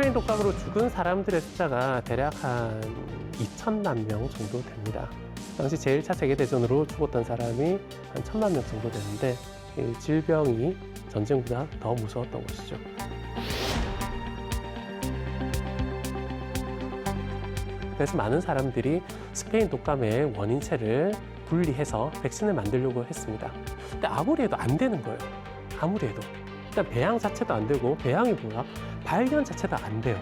스페인 독감으로 죽은 사람들의 숫자가 대략 한 2천만 명 정도 됩니다. 당시 제1차 세계대전으로 죽었던 사람이 한 1,000만 명 정도 되는데 이 질병이 전쟁보다 더 무서웠던 것이죠. 그래서 많은 사람들이 스페인 독감의 원인체를 분리해서 백신을 만들려고 했습니다. 근데 아무리 해도 안 되는 거예요. 아무리 해도. 일단 배양 자체도 안 되고, 배양이 뭐야? 발견 자체도 안 돼요.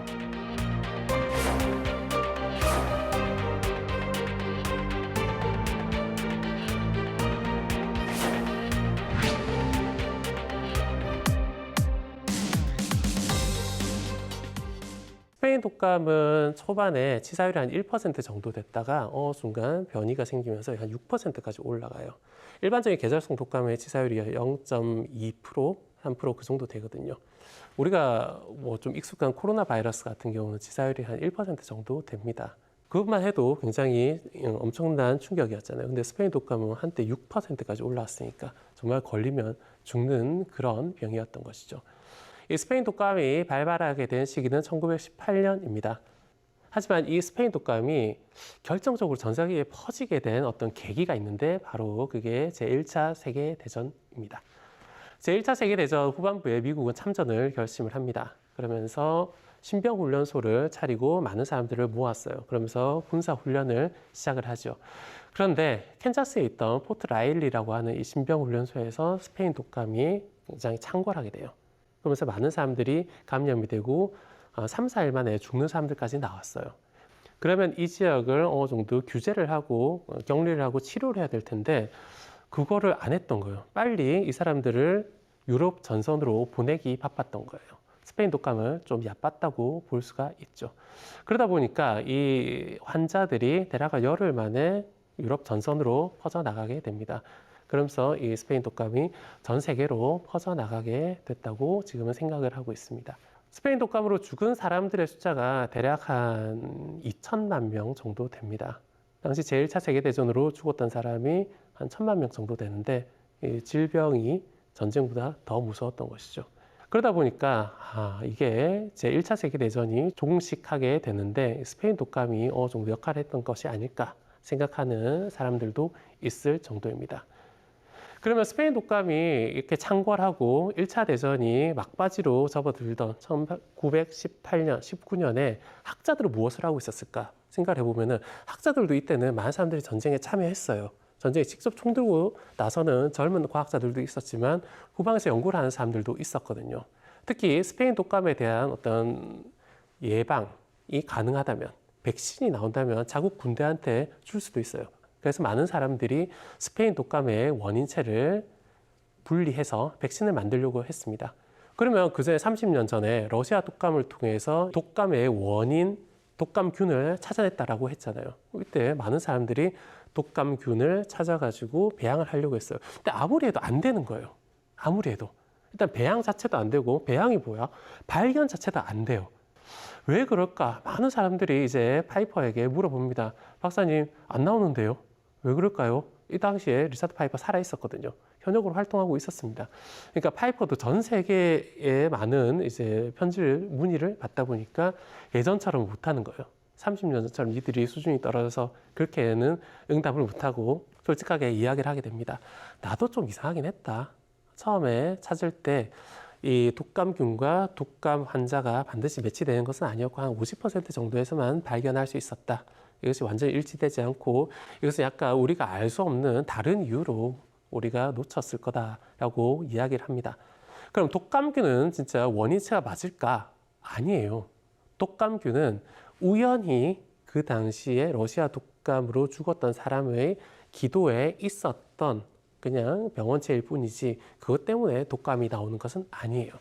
스페인 독감은 초반에 치사율이 한 1% 정도 됐다가 순간 변이가 생기면서 한 6%까지 올라가요. 일반적인 계절성 독감의 치사율이 0.2%, 3% 그 정도 되거든요. 우리가 뭐 좀 익숙한 코로나 바이러스 같은 경우는 치사율이 한 1% 정도 됩니다. 그것만 해도 굉장히 엄청난 충격이었잖아요. 근데 스페인 독감은 한때 6%까지 올라왔으니까 정말 걸리면 죽는 그런 병이었던 것이죠. 이 스페인 독감이 발발하게 된 시기는 1918년입니다. 하지만 이 스페인 독감이 결정적으로 전 세계에 퍼지게 된 어떤 계기가 있는데 바로 그게 제1차 세계대전입니다. 제1차 세계대전 후반부에 미국은 참전을 결심을 합니다. 그러면서 신병훈련소를 차리고 많은 사람들을 모았어요. 그러면서 군사훈련을 시작을 하죠. 그런데 캔자스에 있던 포트 라일리라고 하는 이 신병훈련소에서 스페인 독감이 굉장히 창궐하게 돼요. 그러면서 많은 사람들이 감염이 되고 3, 4일 만에 죽는 사람들까지 나왔어요. 그러면 이 지역을 어느 정도 규제를 하고 격리를 하고 치료를 해야 될 텐데 그거를 안 했던 거예요. 빨리 이 사람들을 유럽 전선으로 보내기 바빴던 거예요. 스페인 독감을 좀 얕봤다고 볼 수가 있죠. 그러다 보니까 이 환자들이 대략 열흘 만에 유럽 전선으로 퍼져나가게 됩니다. 그러면서 이 스페인 독감이 전 세계로 퍼져나가게 됐다고 지금은 생각을 하고 있습니다. 스페인 독감으로 죽은 사람들의 숫자가 대략 한 2천만 명 정도 됩니다. 당시 제1차 세계대전으로 죽었던 사람이 한 1,000만 명 정도 되는데 이 질병이 전쟁보다 더 무서웠던 것이죠. 그러다 보니까 이게 제1차 세계대전이 종식하게 되는데 스페인 독감이 어느 정도 역할을 했던 것이 아닐까 생각하는 사람들도 있을 정도입니다. 그러면 스페인 독감이 이렇게 창궐하고 1차 대전이 막바지로 접어들던 1918년, 19년에 학자들은 무엇을 하고 있었을까 생각을 해보면은 학자들도 이때는 많은 사람들이 전쟁에 참여했어요. 전쟁에 직접 총 들고 나서는 젊은 과학자들도 있었지만 후방에서 연구를 하는 사람들도 있었거든요. 특히 스페인 독감에 대한 어떤 예방이 가능하다면, 백신이 나온다면 자국 군대한테 줄 수도 있어요. 그래서 많은 사람들이 스페인 독감의 원인체를 분리해서 백신을 만들려고 했습니다. 그러면 그전에 30년 전에 러시아 독감을 통해서 독감의 원인, 독감균을 찾아냈다라고 했잖아요. 이때 많은 사람들이 독감균을 찾아가지고 배양을 하려고 했어요. 근데 아무리 해도 안 되는 거예요. 아무리 해도. 일단 배양 자체도 안 되고, 배양이 뭐야? 발견 자체도 안 돼요. 왜 그럴까? 많은 사람들이 이제 파이퍼에게 물어봅니다. 박사님, 안 나오는데요? 왜 그럴까요? 이 당시에 리차드 파이퍼 살아있었거든요. 현역으로 활동하고 있었습니다. 그러니까 파이퍼도 전 세계에 많은 이제 문의를 받다 보니까 예전처럼 못하는 거예요. 30년 전처럼 이들이 수준이 떨어져서 그렇게는 응답을 못하고 솔직하게 이야기를 하게 됩니다. 나도 좀 이상하긴 했다. 처음에 찾을 때 이 독감균과 독감 환자가 반드시 매치되는 것은 아니었고 한 50% 정도에서만 발견할 수 있었다. 이것이 완전히 일치되지 않고 이것은 약간 우리가 알 수 없는 다른 이유로 우리가 놓쳤을 거다라고 이야기를 합니다. 그럼 독감균은 진짜 원인체가 맞을까? 아니에요. 독감균은 우연히 그 당시에 러시아 독감으로 죽었던 사람의 기도에 있었던 그냥 병원체일 뿐이지 그것 때문에 독감이 나오는 것은 아니에요.